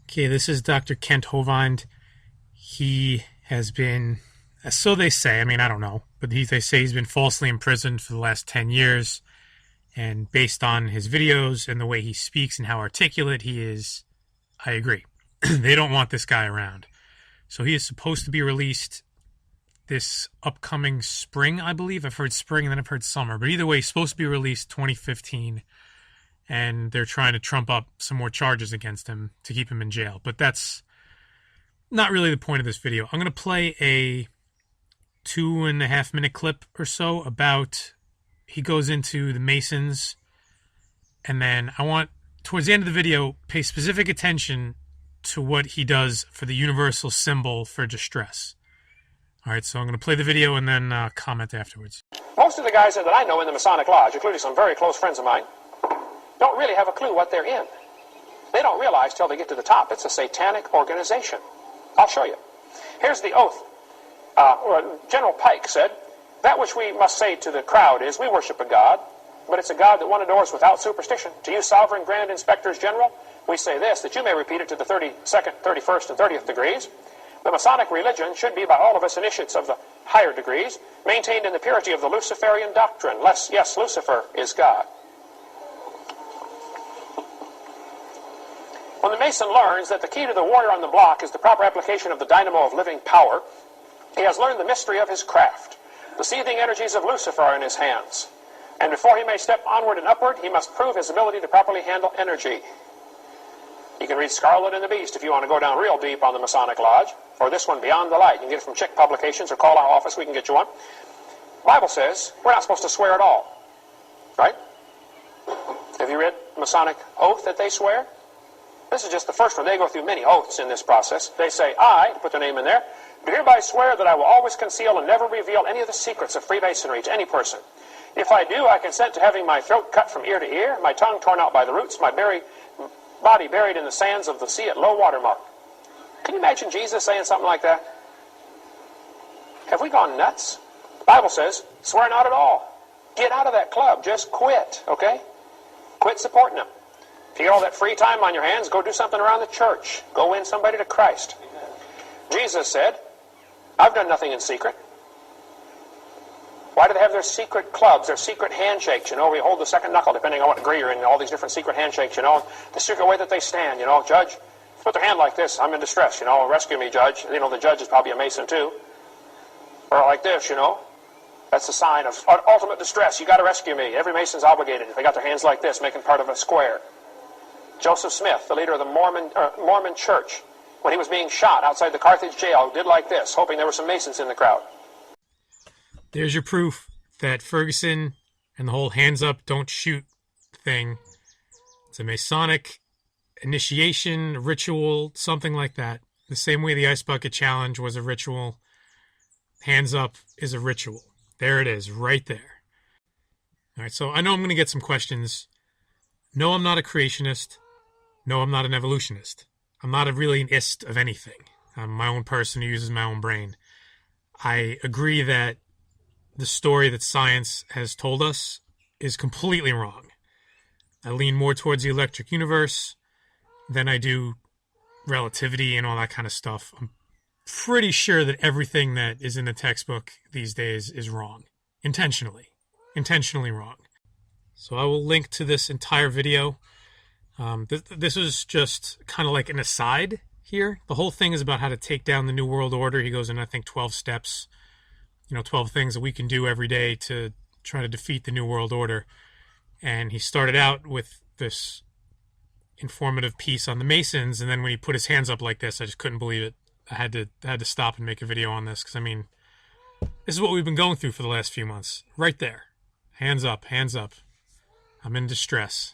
Okay, this is Dr. Kent Hovind. He has been, so they say, I mean, I don't know, but they say he's been falsely imprisoned for the last 10 years. And based on his videos and the way he speaks and how articulate he is, I agree. They don't want this guy around. So he is supposed to be released this upcoming spring, I believe. I've heard spring and then I've heard summer. But either way, he's supposed to be released 2015. And they're trying to trump up some more charges against him to keep him in jail. But that's not really the point of this video. I'm going to play a 2.5-minute clip or so about, he goes into the Masons, and then I want, towards the end of the video, pay specific attention to what he does for the universal symbol for distress. All right, so I'm going to play the video and then comment afterwards. Most of the guys that I know in the Masonic Lodge, including some very close friends of mine, don't really have a clue what they're in. They don't realize till they get to the top it's a satanic organization. I'll show you. Here's the oath. General Pike said, "That which we must say to the crowd is, we worship a God, but it's a God that one adores without superstition. To you, sovereign grand inspectors general, we say this, that you may repeat it to the 32nd, 31st, and 30th degrees. The Masonic religion should be by all of us initiates of the higher degrees, maintained in the purity of the Luciferian doctrine. Yes, Lucifer is God." When the Mason learns that the key to the warrior on the block is the proper application of the dynamo of living power, he has learned the mystery of his craft. The seething energies of Lucifer are in his hands. And before he may step onward and upward, he must prove his ability to properly handle energy. You can read Scarlet and the Beast if you want to go down real deep on the Masonic Lodge, or this one, Beyond the Light. You can get it from Chick Publications or call our office, we can get you one. The Bible says we're not supposed to swear at all. Right? Have you read the Masonic oath that they swear? This is just the first one. They go through many oaths in this process. They say, "I," to put their name in there, "do hereby swear that I will always conceal and never reveal any of the secrets of Freemasonry to any person. If I do, I consent to having my throat cut from ear to ear, my tongue torn out by the roots, my body buried in the sands of the sea at low water mark." Can you imagine Jesus saying something like that? Have we gone nuts? The Bible says, swear not at all. Get out of that club. Just quit, okay? Quit supporting them. If you get all that free time on your hands, go do something around the church. Go win somebody to Christ. Jesus said, "I've done nothing in secret." Why do they have their secret clubs, their secret handshakes? You know, we hold the second knuckle, depending on what degree you're in, all these different secret handshakes, you know, the secret way that they stand, you know, "Judge, put their hand like this, I'm in distress, you know, rescue me, Judge." You know, the judge is probably a Mason too. Or like this, you know. That's a sign of ultimate distress. You got to rescue me. Every Mason's obligated if they got their hands like this, making part of a square. Joseph Smith, the leader of the Mormon church, when he was being shot outside the Carthage jail, did like this, hoping there were some Masons in the crowd. There's your proof that Ferguson and the whole hands up, don't shoot thing, it's a Masonic initiation, ritual, something like that. The same way the Ice Bucket Challenge was a ritual, hands up is a ritual. There it is, right there. All right, so I know I'm going to get some questions. No, I'm not a creationist. No, I'm not an evolutionist. I'm not really an ist of anything. I'm my own person who uses my own brain. I agree that the story that science has told us is completely wrong. I lean more towards the electric universe than I do relativity and all that kind of stuff. I'm pretty sure that everything that is in the textbook these days is wrong. Intentionally wrong. So I will link to this entire video. This is just kind of like an aside here. The whole thing is about how to take down the New World Order. He goes in, I think, 12 steps. 12 things that we can do every day to try to defeat the New World Order. And he started out with this informative piece on the Masons, and then when he put his hands up like this, I just couldn't believe it. I had to stop and make a video on this, because, I mean, this is what we've been going through for the last few months. Right there. Hands up, hands up. I'm in distress.